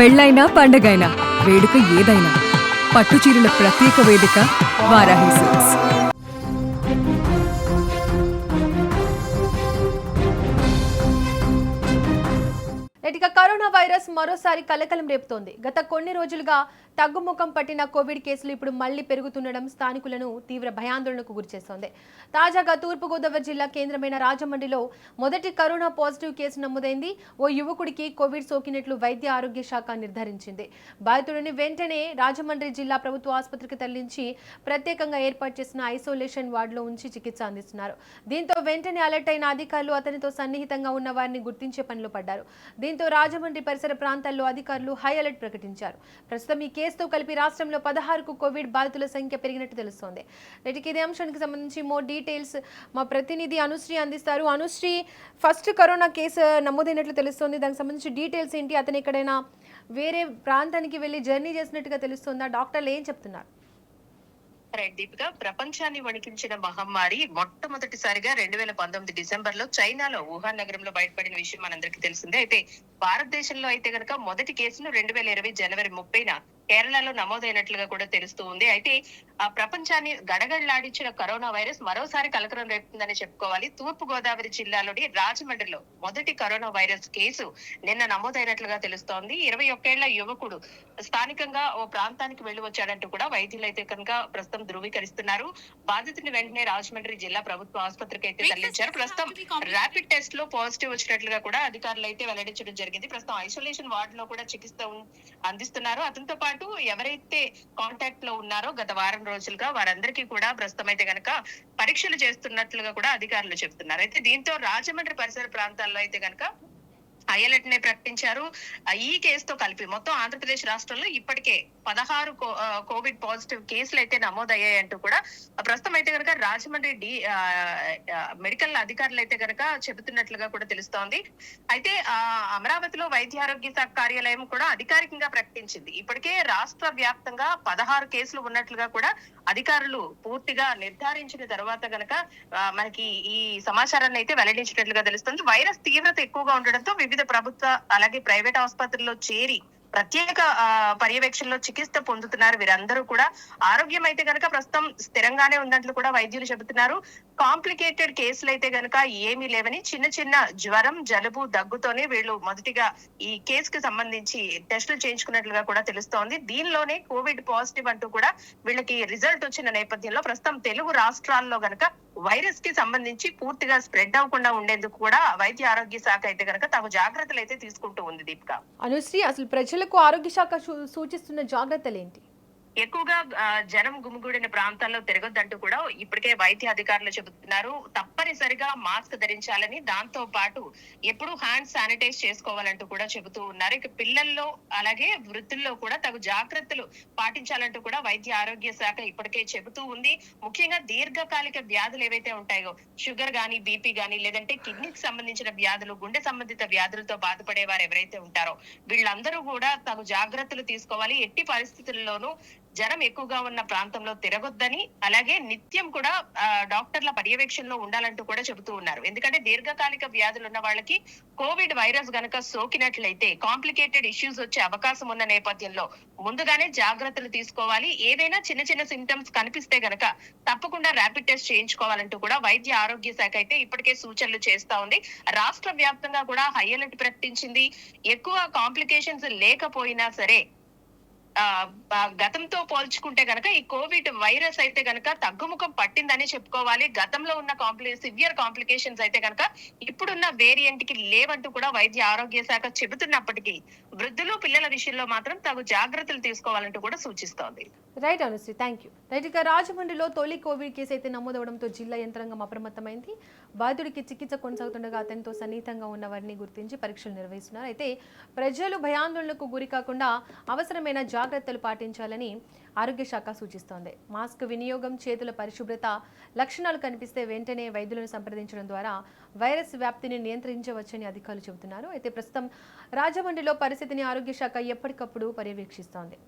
పెళ్ళైనా పండగైనా వేడుక ఏదైనా పట్టుచీరల ప్రత్యేక వేదిక వారాహి సిల్క్స్. ఇక కరోనా వైరస్ మరోసారి కలకలం రేపుతోంది. గత కొన్ని రోజులుగా తగ్గుముఖం పట్టిన కోవిడ్ కేసులు ఇప్పుడు మళ్లీ పెరుగుతుండడం స్థానికులను తీవ్ర భయాందోళనకు గురిచేస్తోంది. తాజాగా తూర్పుగోదావరి జిల్లా కేంద్రమైన రాజమండ్రిలో మొదటి కరోనా పాజిటివ్ కేసు నమోదైంది. ఓ యువకుడికి కోవిడ్ సోకినట్లు వైద్య ఆరోగ్య శాఖ నిర్ధారించింది. బాధితుడిని వెంటనే రాజమండ్రి జిల్లా ప్రభుత్వ ఆసుపత్రికి తరలించి ప్రత్యేకంగా ఏర్పాటు చేసిన ఐసోలేషన్ వార్డులో ఉంచి చికిత్స అందిస్తున్నారు. దీంతో వెంటనే అలర్ట్ అయిన అధికారులు అతనితో సన్నిహితంగా ఉన్న వారిని గుర్తించే పనిలో పడ్డారు. దీంతో రాజమండ్రి పరిసర ప్రాంతాల్లో అధికారులు హై అలర్ట్ ప్రకటించారు. ప్రస్తుతం ఈ కేసుతో కలిపి రాష్ట్రంలో 16కు కోవిడ్ బాధితుల సంఖ్య పెరిగినట్టు తెలుస్తోంది. నేటికి ఇదే అంశానికి సంబంధించి మోర్ డీటెయిల్స్ మా ప్రతినిధి అనుశ్రీ అందిస్తారు. అనుశ్రీ, ఫస్ట్ కరోనా కేసు నమోదైనట్లు తెలుస్తోంది. దానికి సంబంధించి డీటెయిల్స్ ఏంటి? అతను ఎక్కడైనా వేరే ప్రాంతానికి వెళ్ళి జర్నీ చేసినట్టుగా తెలుస్తుందా? డాక్టర్లు ఏం చెప్తున్నారు? దీపిక, ప్రపంచాన్ని వణికించిన మహమ్మారి మొట్టమొదటిసారిగా 2019 డిసెంబర్ లో చైనాలో వుహాన్ నగరంలో బయటపడిన విషయం మనందరికీ తెలిసిందే. అయితే భారతదేశంలో అయితే గనక మొదటి కేసును 2020 జనవరి 30న కేరళలో నమోదైనట్లుగా కూడా తెలుస్తూ ఉంది. అయితే ఆ ప్రపంచాన్ని గడగడలాడించిన కరోనా వైరస్ మరోసారి కలకలం రేపుతుందని చెప్పుకోవాలి. తూర్పు గోదావరి జిల్లాలోని రాజమండ్రిలో మొదటి కరోనా వైరస్ కేసు నిన్న నమోదైనట్లుగా తెలుస్తోంది. 21 ఏళ్ల యువకుడు స్థానికంగా ఓ ప్రాంతానికి వెళ్లి వచ్చాడంటూ కూడా వైద్యులు అయితే కనుక ప్రస్తుతం ధృవీకరిస్తున్నారు. బాధితుని వెంటనే రాజమండ్రి జిల్లా ప్రభుత్వ ఆసుపత్రికి అయితే తరలించారు. ప్రస్తుతం ర్యాపిడ్ టెస్ట్ లో పాజిటివ్ వచ్చినట్లుగా కూడా అధికారులు అయితే వెల్లడించడం జరిగింది. ప్రస్తుతం ఐసోలేషన్ వార్డ్ లో కూడా చికిత్స అందిస్తున్నారు. అతనితో పాటు ఎవరైతే కాంటాక్ట్ లో ఉన్నారో గత వారం రోజులుగా వారందరికీ కూడా ప్రస్తుతం అయితే గనక పరీక్షలు చేస్తున్నట్లుగా కూడా అధికారులు చెప్తున్నారు. అయితే దీంతో రాజమండ్రి పరిసర ప్రాంతాల్లో అయితే గనక హైఅలర్ట్ నే ప్రకటించారు. ఈ కేసుతో కలిపి మొత్తం ఆంధ్రప్రదేశ్ రాష్ట్రంలో ఇప్పటికే 16 కోవిడ్ పాజిటివ్ కేసులు అయితే నమోదయ్యాయంటూ కూడా ప్రస్తుతం అయితే కనుక రాజమండ్రి మెడికల్ అధికారులు అయితే కనుక చెబుతున్నట్లుగా కూడా తెలుస్తోంది. అయితే అమరావతిలో వైద్య ఆరోగ్య శాఖ కార్యాలయం కూడా అధికారికంగా ప్రకటించింది. ఇప్పటికే రాష్ట్ర వ్యాప్తంగా 16 కేసులు ఉన్నట్లుగా కూడా అధికారులు పూర్తిగా నిర్ధారించిన తర్వాత గనక మనకి ఈ సమాచారాన్ని అయితే వెల్లడించినట్లుగా తెలుస్తుంది. వైరస్ తీవ్రత ఎక్కువగా ఉండడంతో వివిధ ప్రభుత్వ అలాగే ప్రైవేట్ ఆసుపత్రుల్లో చేరి ప్రత్యేక పర్యవేక్షణలో చికిత్స పొందుతున్నారు. వీరందరూ కూడా ఆరోగ్యం అయితే గనక ప్రస్తుతం స్థిరంగానే ఉన్నట్లు కూడా వైద్యులు చెబుతున్నారు. కాంప్లికేటెడ్ కేసులు అయితే గనక ఏమీ లేవని, చిన్న చిన్న జ్వరం, జలుబు, దగ్గుతోనే వీళ్ళు మొదటిగా ఈ కేసుకి సంబంధించి టెస్టులు చేయించుకున్నట్లుగా కూడా తెలుస్తోంది. దీనిలోనే కోవిడ్ పాజిటివ్ అంటూ కూడా వీళ్ళకి రిజల్ట్ వచ్చిన నేపథ్యంలో ప్రస్తుతం తెలుగు రాష్ట్రాల్లో గనక వైరస్ కి సంబంధించి పూర్తిగా స్ప్రెడ్ అవ్వకుండా ఉండేందుకు కూడా వైద్య ఆరోగ్య శాఖ అయితే గనక తగు జాగ్రత్తలు అయితే తీసుకుంటూ ఉంది. దీపిక, అనుశ్రీ, అసలు ప్రజలకు ఆరోగ్య శాఖ సూచిస్తున్న జాగ్రత్తలు ఏంటి? ఎక్కువగా జనం గుమిగూడిన ప్రాంతాల్లో తిరగొద్దంటూ కూడా ఇప్పటికే వైద్య అధికారులు చెబుతున్నారు. తప్పనిసరిగా మాస్క్ ధరించాలని, దాంతో పాటు ఎప్పుడు హ్యాండ్ శానిటైజ్ చేసుకోవాలంటూ కూడా చెబుతూ ఉన్నారు. ఇక పిల్లల్లో అలాగే వృద్ధుల్లో కూడా తగు జాగ్రత్తలు పాటించాలంటూ కూడా వైద్య ఆరోగ్య శాఖ ఇప్పటికే చెబుతూ ఉంది. ముఖ్యంగా దీర్ఘకాలిక వ్యాధులు ఏవైతే ఉంటాయో, షుగర్ గానీ, బీపీ గానీ, లేదంటే కిడ్నీకి సంబంధించిన వ్యాధులు, గుండె సంబంధిత వ్యాధులతో బాధపడే వారు ఎవరైతే ఉంటారో వీళ్ళందరూ కూడా తగు జాగ్రత్తలు తీసుకోవాలి. ఎట్టి పరిస్థితుల్లోనూ జనం ఎక్కువగా ఉన్న ప్రాంతంలో తిరగొద్దని, అలాగే నిత్యం కూడా డాక్టర్ల పర్యవేక్షణలో ఉండాలంటూ కూడా చెబుతూ ఉన్నారు. ఎందుకంటే దీర్ఘకాలిక వ్యాధులు ఉన్న వాళ్ళకి కోవిడ్ వైరస్ గనక సోకినట్లయితే కాంప్లికేటెడ్ ఇష్యూస్ వచ్చే అవకాశం ఉన్న నేపథ్యంలో ముందుగానే జాగ్రత్తలు తీసుకోవాలి. ఏదైనా చిన్న చిన్న సింటమ్స్ కనిపిస్తే గనక తప్పకుండా ర్యాపిడ్ టెస్ట్ చేయించుకోవాలంటూ కూడా వైద్య ఆరోగ్య శాఖ అయితే ఇప్పటికే సూచనలు చేస్తా ఉంది. రాష్ట్ర వ్యాప్తంగా కూడా హై అలర్ట్ ప్రకటించింది. ఎక్కువ కాంప్లికేషన్స్ లేకపోయినా సరే గతంతో పోల్చుకుంటే గనక ఈ కోవిడ్ వైరస్ అయితే గనక తగ్గుముఖం పట్టిందని చెప్పుకోవాలి. గతంలో ఉన్న సివియర్ కాంప్లికేషన్స్ అయితే గనక ఇప్పుడున్న వేరియంట్ కి లేవంటూ కూడా వైద్య ఆరోగ్య శాఖ చెబుతున్నప్పటికీ వృద్ధులు, పిల్లల విషయంలో మాత్రం తగు జాగ్రత్తలు తీసుకోవాలంటూ కూడా సూచిస్తోంది. Right Anusri, thank you. Right, ఇక రాజమండ్రిలో తొలి కోవిడ్ కేసు అయితే నమోదవడంతో జిల్లా యంత్రాంగం అప్రమత్తమైంది. బాధితుడికి చికిత్స కొనసాగుతుండగా అతనితో సన్నిహితంగా ఉన్న వారిని గుర్తించి పరీక్షలు నిర్వహిస్తున్నారు. అయితే ప్రజలు భయాందోళనకు గురి కాకుండా అవసరమైన జాగ్రత్తలు పాటించాలని ఆరోగ్య శాఖ సూచిస్తోంది. మాస్క్ వినియోగం, చేతుల పరిశుభ్రత లక్షణాలు కనిపిస్తే వెంటనే వైద్యులను సంప్రదించడం ద్వారా వైరస్ వ్యాప్తిని నియంత్రించవచ్చని అధికారులు చెబుతున్నారు. అయితే ప్రస్తుతం రాజమండ్రిలో పరిస్థితిని ఆరోగ్య శాఖ ఎప్పటికప్పుడు పర్యవేక్షిస్తోంది.